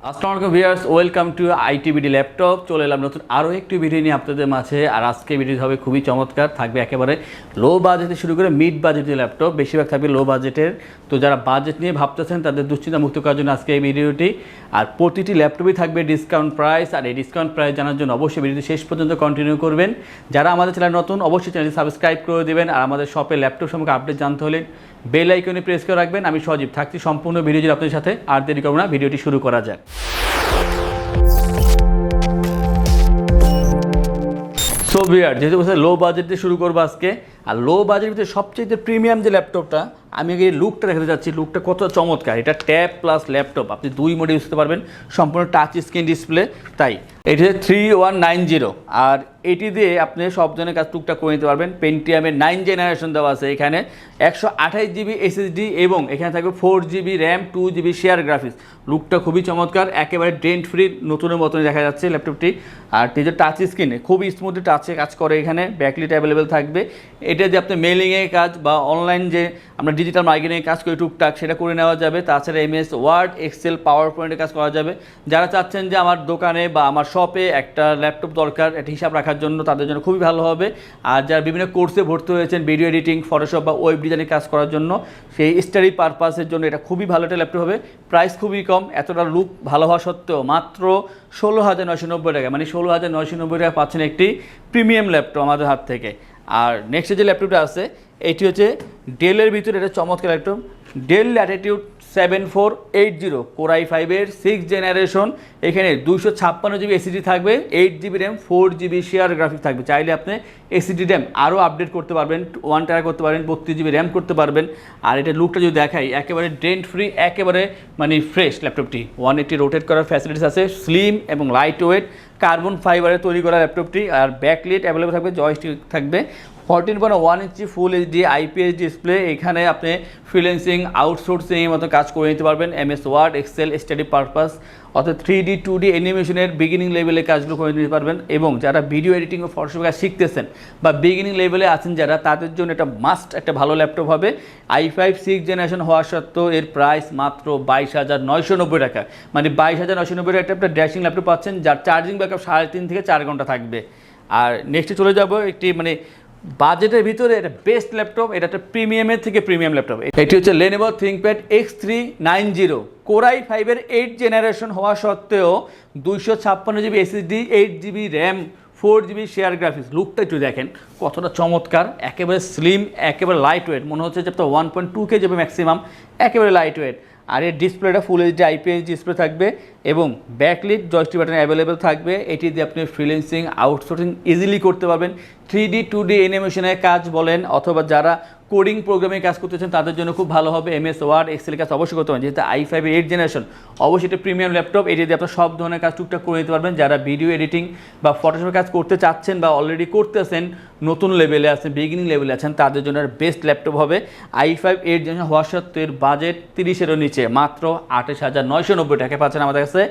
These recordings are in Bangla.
আসসালামু আলাইকুম viewers, welcome to ITBD laptop. চলে এলাম নতুন আরও একটি ভিডিও নিয়ে আপনাদের মাঝে। আর আজকে ভিডিও হবে খুবই চমৎকার, থাকবে একেবারে লো বাজেটে শুরু করে মিড বাজেটের ল্যাপটপ, বেশিরভাগ থাকবে লো বাজেটের। তো যারা বাজেট নিয়ে ভাবতেছেন তাদের দুশ্চিন্তা মুক্ত করার জন্য আজকে এই ভিডিওটি। আর প্রতিটি ল্যাপটপই থাকবে ডিসকাউন্ট প্রাইস। আর এই ডিসকাউন্ট প্রাইস জানার জন্য অবশ্যই ভিডিওটি শেষ পর্যন্ত কন্টিনিউ করবেন। যারা আমাদের চ্যানেল নতুন, অবশ্যই চ্যানেলটি সাবস্ক্রাইব করে দেবেন। আর আমাদের শপে ল্যাপটপ সম্পর্কে আপডেট জানতে হলে বেল আইকনে প্রেস করে রাখবেন। আমি সজীব থাকছি সম্পূর্ণ ভিডিও জুড়ে আপনাদের সাথে। আর দেরি করব না, ভিডিওটি শুরু করা যাক। সো ভিউয়ার, যেহেতু বলছে লো বাজেটে শুরু করবো আজকে। আর লো বাজেটের ভিতরে সবচেয়ে প্রিমিয়াম যে ল্যাপটপটা, আমি আগে লুকটা দেখাতে যাচ্ছি। লুকটা কত চমৎকার! এটা ট্যাব প্লাস ল্যাপটপ, আপনি দুই মোডে ইউজ করতে পারবেন, সম্পূর্ণ টাচ স্ক্রিন ডিসপ্লে। তাই এটি হচ্ছে 3190। আর এটি দিয়ে আপনি সব ধরনের কাজ টুকটাক করে নিতে পারবেন। পেন্টিয়ামের 9 জেনারেশন দেওয়া আছে এখানে, 128 জিবি এসএসডি এবং এখানে থাকবে 4 GB RAM, 2 GB share graphics. লুকটা খুবই চমৎকার, একেবারে ডেন্ট ফ্রি, নতুনের মতনই দেখা যাচ্ছে ল্যাপটপটি। আর এই যে টাচ স্ক্রিনে খুবই স্মুথলি টাচে কাজ করে। এখানে ব্যাকলিট অ্যাভেলেবেল থাকবে। এটা যে আপনি মেলিংয়ের কাজ বা অনলাইন যে আমরা ডিজিটাল মার্কেটিংয়ে কাজ করি টুকটাক, সেটা করে নেওয়া যাবে। তাছাড়া এমএস ওয়ার্ড, এক্সেল, পাওয়ার পয়েন্টে কাজ করা যাবে। যারা চাচ্ছেন যে আমার দোকানে বা আমার শপে একটা ল্যাপটপ দরকার একটা হিসাব রাখার জন্য, তাদের জন্য খুবই ভালো হবে। আর যারা বিভিন্ন কোর্সে ভর্তি হয়েছেন ভিডিও এডিটিং, ফটোশপ বা ওয়েব ডিজাইনে কাজ করার জন্য, সেই স্টাডি পারপাসের জন্য এটা খুবই ভালো একটা ল্যাপটপ হবে। প্রাইস খুবই কম, এতটা লুক ভালো হওয়া সত্ত্বেও মাত্র 16,990 টাকা, মানে 16,990 টাকা পাচ্ছেন একটি প্রিমিয়াম ল্যাপটপ আমাদের হাত থেকে। আর নেক্সট যে ল্যাপটপটা আছে এটি হচ্ছে ডেলের ভিতরে, এটা চমৎকার ল্যাপটপ, ডেল ল্যাটিটিউড 7480 কোর i5-এর 6 জেনারেশন। এখানে 256 জিবি এসএসডি থাকবে, 8 GB RAM, 4 GB share graphics থাকবে। চাইলে আপনি এসএসডি র্যাম আরও আপডেট করতে পারবেন, 1 টেরা করতে পারবেন, 32 জিবি র্যাম করতে পারবেন। আর এটা লুকটা যদি দেখাই, একেবারে ডেন্ট ফ্রি, একেবারে মানে ফ্রেশ ল্যাপটপটি। 180 রোটেট করার ফ্যাসিলিটিস আছে, স্লিম এবং লাইট ওয়েট কার্বন ফাইবারে তৈরি করা ল্যাপটপটি। আর ব্যাকলিট অ্যাভেলেবল থাকবে, জয়স্টিক থাকবে, 14.1 inch full HD IPS display. এখানে আপনি ফ্রিল্যান্সিং, আউটসোর্সিংয়ের মতো কাজ করে নিতে পারবেন, MS Word, Excel, study purpose, অর্থাৎ 3D 2D অ্যানিমেশনের বিগিনিং লেভেলে কাজগুলো করে নিতে পারবেন। এবং যারা ভিডিও এডিটিং ও ফটোশপ কাজ শিখতেছেন বা বিগিনিং লেভেলে আছেন যারা, তাদের জন্য এটা মাস্ট একটা ভালো ল্যাপটপ হবে। i5 6 জেনারেশন হওয়া সত্ত্বেও এর প্রাইস মাত্র 22,990 টাকা, মানে 22,990 টাকা একটা ড্যাশিং ল্যাপটপ পাচ্ছেন, যার চার্জিং ব্যাকআপ 3.5 থেকে 4 ঘন্টা থাকবে। আর নেক্সটে চলে যাব একটি মানে বাজেটের ভিতরে এটা বেস্ট ল্যাপটপ, এটা একটা প্রিমিয়ামের থেকে প্রিমিয়াম ল্যাপটপ। এটি হচ্ছে Lenovo ThinkPad X390 কোর i5-এর 8 জেনারেশন হওয়া সত্ত্বেও 256 GB SSD, 8 GB RAM, 4 GB share graphics. লুকটা একটু দেখেন কতটা চমৎকার, একেবারে স্লিম, একেবারে লাইট ওয়েট, মনে হচ্ছে যে আপনার 1.2 কেজি যাবে ম্যাক্সিমাম, একেবারে লাইট ওয়েট। আর এর ডিসপ্লেটা ফুল এইচডি আইপিএস ডিসপ্লে থাকবে এবং ব্যাকলিট জয়স্টিক বাটন অ্যাভেলেবেল থাকবে। এটি দিয়ে আপনি ফ্রিল্যান্সিং, আউটসোর্সিং ইজিলি করতে পারবেন। 3D 2D অ্যানিমেশনের কাজ বলেন, অথবা যারা কোডিং প্রোগ্রামে কাজ করতেছেন তাদের জন্য খুব ভালো হবে। এমএস ওয়ার্ড, এক্সেল কাজ অবশ্যই করতে পারেন, যেহেতু i5 8 জেনারেশন, অবশ্যই এটা প্রিমিয়াম ল্যাপটপ। এটি দিয়ে আপনার সব ধরনের কাজ টুকটাক করে নিতে পারবেন। যারা ভিডিও এডিটিং বা ফটোশপের কাজ করতে চাচ্ছেন বা অলরেডি করতেছেন, নতুন লেভেলে আছেন, বিগিনিং লেভেলে আছেন, তাদের জন্য বেস্ট ল্যাপটপ হবে। i5 8 জেনারেশন হওয়া সত্ত্বেও বাজেট 30-এরও নিচে, মাত্র 28,990 টাকা পাচ্ছেন আমাদের কাছে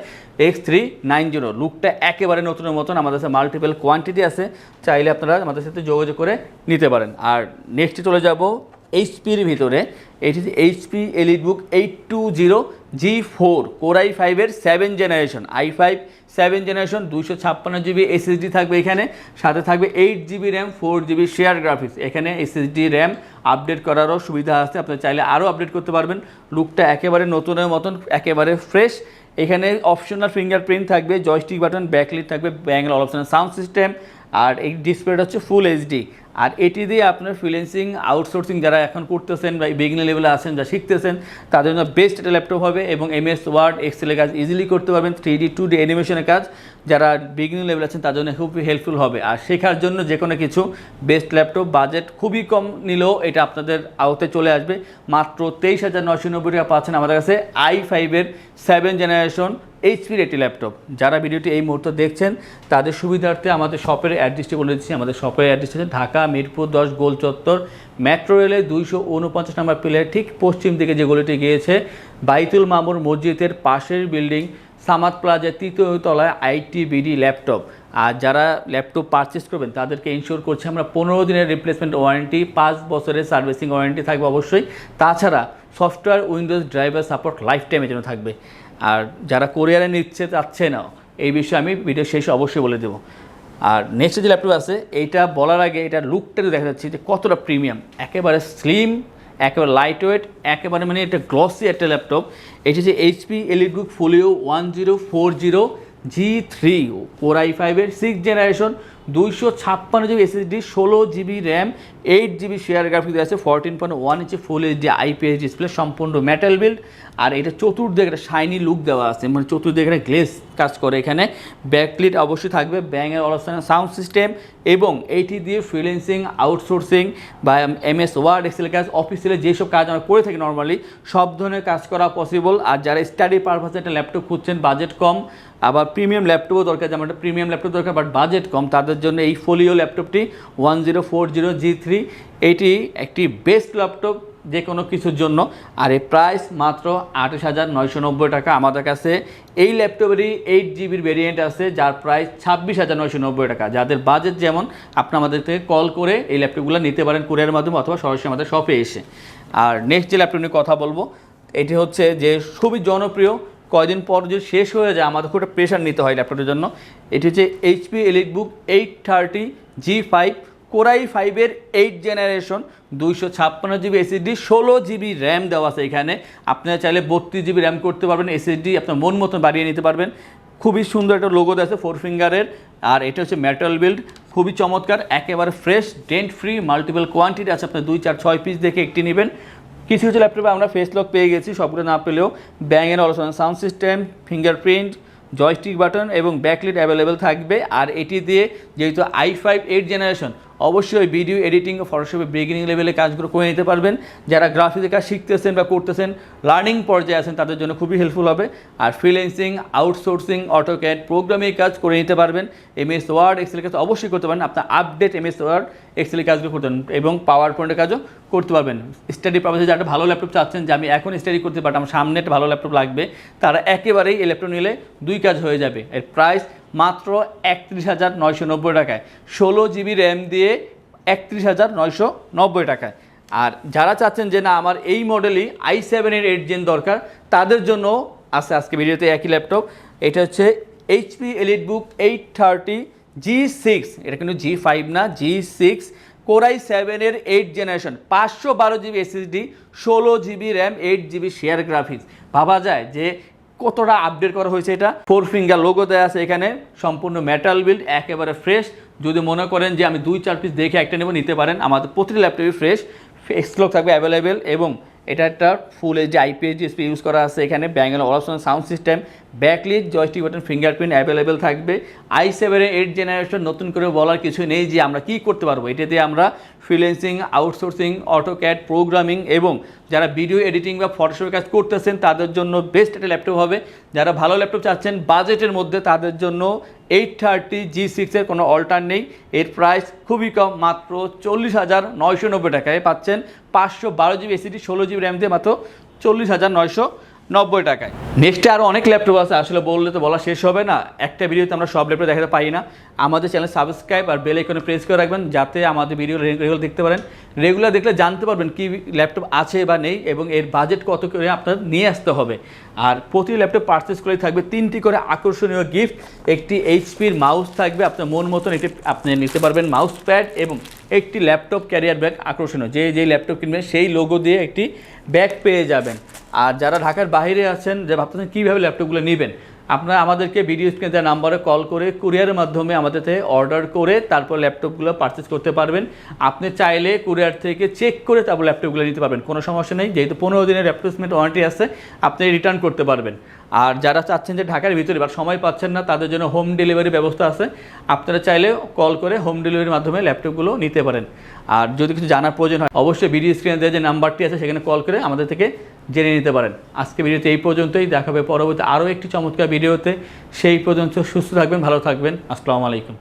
X390। লুকটা একেবারে নতুনের মতন, আমাদের কাছে মাল্টিপল কোয়ান্টিটি আছে, চাইলে আপনারা আমাদের সাথে যোগাযোগ করে নিতে পারেন। আর নেক্সটে চলে যাব এইচপির ভিতরে, এটি এইচপি এলিটবুক 820 G4 কোর i5-এর 7 generation, i5 7 generation, 256 GB SSD থাকবে এখানে, সাথে থাকবে 8 GB RAM, 4 GB share graphics. এখানে এসএসডি র্যাম আপডেট করারও সুবিধা আছে, আপনি চাইলে আরও আপডেট করতে পারবেন। লুকটা একেবারে নতুনের মতন, একেবারে ফ্রেশ। এখানে অপশনাল ফিঙ্গারপ্রিন্ট থাকবে, জয়স্টিক বাটন, ব্যাকলিট থাকবে, Bang and Olufsen sound system. আর এই ডিসপ্লেটা হচ্ছে ফুল এইচডি। আর এটি দিয়ে আপনার ফ্রিল্যান্সিং, আউটসোর্সিং যারা এখন করতেছেন বা বিগিনার লেভেলে আছেন, যা শিখতেছেন, তাদের জন্য বেস্ট একটা ল্যাপটপ হবে। এবং এমএস ওয়ার্ড, এক্সেলের কাজ ইজিলি করতে পারবেন, 3D 2D অ্যানিমেশনের কাজ যারা বিগিনার লেভেলে আছেন তার জন্য খুবই হেল্পফুল হবে। আর শেখার জন্য যে কোনো কিছু বেস্ট ল্যাপটপ, বাজেট খুবই কম নিলেও এটা আপনাদের আওতে চলে আসবে। মাত্র 23,990 টাকা পাচ্ছেন আমাদের কাছে i5-এর 7 জেনারেশন এইচপির একটি ল্যাপটপ। যারা ভিডিওটি এই মুহূর্তে দেখছেন তাদের সুবিধার্থে আমাদের শপের অ্যাড্রেসটি বলে দিচ্ছি। আমাদের শপের অ্যাড্রেস হচ্ছে ঢাকা মিরপুর 10 গোল চত্বর, মেট্রো রেলের 249 নম্বর পিলার ঠিক পশ্চিম দিকে যে গলিটি গিয়েছে, বাইতুল মামুর মসজিদের পাশের বিল্ডিং, সামাদ প্লাজার 3য় তলায় আইটিবিডি ল্যাপটপ। আর যারা ল্যাপটপ পারচেস করবেন তাদেরকে ইনশিওর করছি আমরা 15 দিনের রিপ্লেসমেন্ট ওয়ারেন্টি, 5 বছরের সার্ভিসিং ওয়ারেন্টি থাকবে অবশ্যই। তাছাড়া software, Windows, driver support life টাইমের জন্য থাকবে। আর যারা কোরিয়ারে নিচ্ছে চাচ্ছে না, এই বিষয়ে আমি ভিডিও শেষে অবশ্যই বলে দেবো। আর নেক্সট যে ল্যাপটপ আছে এইটা বলার আগে এটার লুকটা দেখা যাচ্ছে যে কতটা প্রিমিয়াম, একেবারে স্লিম, একেবারে লাইট ওয়েট, একেবারে মানে এটা গ্লসি একটা ল্যাপটপ। এটি হচ্ছে HP EliteBook folio 1040G3 Core i5-এর 6th generation, 256 GB SSD, 16 GB RAM, 8 GB share graphics আছে, 14.1 inch full HD IPS display, সম্পূর্ণ মেটাল বিল্ড। আর এটা চতুর্দিকে একটা শাইনি লুক দেওয়া আছে, মানে চতুর্দিকে একটা গ্লেস কাজ করে। এখানে ব্যাকলিট অবশ্যই থাকবে, ব্যাঙের অলসান সাউন্ড সিস্টেম, এবং এইটি দিয়ে ফ্রিল্যান্সিং, আউটসোর্সিং বা MS ওয়ার্ড, এক্সেল কাজ, অফিসিয়ালে যেসব কাজ আমরা করে থাকি নর্মালি সব ধরনের কাজ করা পসিবল। আর যারা স্টাডি পারপাসে একটা ল্যাপটপ খুঁজছেন, বাজেট কম, আবার প্রিমিয়াম ল্যাপটপও দরকার, যেমন একটা প্রিমিয়াম ল্যাপটপ দরকার বাট বাজেট কম, তাদের জন্য এই ফোলিও ল্যাপটপটি 1040G3 এইটি একটি বেস্ট ল্যাপটপ যে কোনো কিছুর জন্য। আর এই প্রাইস মাত্র 28,990 টাকা। আমাদের কাছে এই ল্যাপটপেরই 8 GB ভেরিয়েন্ট আছে যার প্রাইস 26,990 টাকা। যাদের বাজেট যেমন, আপনি আমাদের থেকে কল করে এই ল্যাপটপগুলো নিতে পারেন কুরিয়ারের মাধ্যমে অথবা সরাসরি আমাদের শপে এসে। আর নেক্সট যে ল্যাপটপ নিয়ে কথা বলবো এটি হচ্ছে যে খুবই জনপ্রিয়, কয়দিন পর যদি শেষ হয়ে যায় আমাদের খুব একটা প্রেশার নিতে হয় ল্যাপটপের জন্য। এটি হচ্ছে HP EliteBook 830G5 Core i5-এর 8th generation, 256 GB SSD, 16 GB RAM দেওয়া আছে এখানে। আপনারা চাইলে 32 GB র্যাম করতে পারবেন, SSD আপনার মন মতন বাড়িয়ে নিতে পারবেন। খুবই সুন্দর একটা লোগো দেওয়া আছে 4 ফিঙ্গারের। আর এটা হচ্ছে মেটাল বিল্ড, খুবই চমৎকার, একেবারে fresh, dent free, multiple quantity আছে, আপনার 2, 4, 6 পিস দেখে একটি নেবেন। কিছু কিছু ল্যাপটপে আমরা ফেস লক পেয়ে গেছি, সবগুলো না পেলেও ব্যাঙের Olufsen sound system, fingerprint, joystick button এবং ব্যাকলিট অ্যাভেলেবেল থাকবে। আর এটি দিয়ে যেহেতু i5 8th জেনারেশন, অবশ্যই ভিডিও এডিটিং ও ফটোশপে বিগিনিং লেভেলে কাজগুলো করে নিতে পারবেন। যারা গ্রাফিক্সের কাজ শিখতেছেন বা করতেছেন, লার্নিং পর্যায়ে আছেন, তাদের জন্য খুবই হেল্পফুল হবে। আর ফ্রিল্যান্সিং, আউটসোর্সিং, অটোক্যাড, প্রোগ্রামিং কাজ করে নিতে পারবেন। MS ওয়ার্ড, এক্সেল কাজ অবশ্যই করতে পারেন, আপনার আপডেট MS ওয়ার্ড, এক্সেল কাজগুলো করতে পারেন এবং পাওয়ার পয়েন্টের কাজও করতে পারবেন। স্টাডি পারপাসে যারা একটা ভালো ল্যাপটপ চাচ্ছেন যে আমি এখন স্টাডি করতে পারতাম, আমার সামনে একটা ভালো ল্যাপটপ লাগবে, তারা একেবারেই এই ল্যাপটপ নিলে 2 কাজ হয়ে যাবে। এর প্রাইস মাত্র 31,990 টাকায়, 16 GB র্যাম দিয়ে 31,990 টাকায়। আর যারা চাচ্ছেন যে না আমার এই মডেলই i7-এর 8th জেন দরকার, তাদের জন্য আছে আজকে ভিডিওতে একই ল্যাপটপ। এটা হচ্ছে HP এলিটবুক 830G6, এটা কিন্তু G5 না, G6 Core i7-এর 8th generation, 512 GB SSD, 16 GB RAM, 8 GB share graphics. ভাবা যায় যে কতটা আপডেট করা হয়েছে। এটা 4 ফিঙ্গার লোগো দেওয়া আছে এখানে, সম্পূর্ণ মেটাল বিল্ড, একেবারে ফ্রেশ। যদি মনে করেন যে আমি 2, 4 পিস দেখে একটা নেব, নিতে পারেন। আমাদের প্রতিটি ল্যাপটপই ফ্রেশ, এক্সলক থাকবে অ্যাভেলেবেল, এবং এটা একটা full HD IPS display use করা আছে এখানে, Bang and Olufsen sound system, backlit, joystick button, fingerprint available থাকবে। i7-এর 8th জেনারেশন, নতুন করে বলার কিছু নেই যে আমরা কি করতে পারবো। এটা দিয়ে আমরা ফ্রিল্যান্সিং, আউটসোর্সিং, অটোক্যাড, প্রোগ্রামিং এবং যারা ভিডিও এডিটিং বা ফটোশপের কাজ করতেছেন তাদের জন্য বেস্ট একটা ল্যাপটপ হবে। যারা ভালো ল্যাপটপ চাচ্ছেন বাজেটের মধ্যে, তাদের জন্য 830G6-এর কোনো অল্টার নেই। এর প্রাইস খুবই কম, মাত্র 40,990 টাকায় পাচ্ছেন। 512 GB SSD, 16 GB র্যাম দিয়ে মাত্র 40,990 টাকায়। নেক্সটে আরও অনেক ল্যাপটপ আছে, আসলে বললে তো বলা শেষ হবে না। একটা ভিডিওতে আমরা সব ল্যাপটপ দেখাতে পারি না। আমাদের চ্যানেল সাবস্ক্রাইব আর বেল আইকনে প্রেস করে রাখবেন, যাতে আমাদের ভিডিও রেগুলার দেখতে পারেন। রেগুলার দেখলে জানতে পারবেন কি ল্যাপটপ আছে বা নেই এবং এর বাজেট কত করে আপনার নিয়ে আসতে হবে। আর প্রতি ল্যাপটপ পারচেস করে থাকবে 3টি করে আকর্ষণীয় গিফট। একটি HP-র মাউস থাকবে আপনার মন মতন, এটি আপনি নিতে পারবেন মাউস প্যাড, এবং একটি ল্যাপটপ ক্যারিয়ার ব্যাগ আকর্ষণীয়, যেই ল্যাপটপ কিনবেন সেই লোগো দিয়ে একটি ব্যাগ পেয়ে যাবেন। আর যারা ঢাকার বাইরে আছেন, যে ভাবতেছেন কীভাবে ল্যাপটপগুলো নেবেন, আপনারা আমাদেরকে ভিডিও স্ক্রিনে দেওয়া নাম্বারে কল করে কুরিয়ারের মাধ্যমে আমাদের থেকে অর্ডার করে তারপর ল্যাপটপগুলো পারচেস করতে পারবেন। আপনি চাইলে কুরিয়ার থেকে চেক করে তারপর ল্যাপটপগুলো নিতে পারবেন, কোনো সমস্যা নেই। যেহেতু 15 দিনের রিপ্লেসমেন্ট ওয়ারেন্টি আছে, আপনি রিটার্ন করতে পারবেন। আর যারা চাচ্ছেন যে ঢাকার ভিতরে বা সময় পাচ্ছেন না, তাদের জন্য হোম ডেলিভারি ব্যবস্থা আছে। আপনারা চাইলে কল করে হোম ডেলিভারির মাধ্যমে ল্যাপটপগুলো নিতে পারেন। আর যদি কিছু জানার প্রয়োজন হয়, অবশ্যই ভিডিও স্ক্রিনে দেওয়া যে নাম্বারটি আছে সেখানে কল করে আমাদের থেকে জেনে নিতে পারেন। আজকে ভিডিওতে এই পর্যন্তই, দেখাবে পরবর্তী আরও একটি চমৎকার ভিডিওতে। সেই পর্যন্ত সুস্থ থাকবেন, ভালো থাকবেন। আসসালামু আলাইকুম।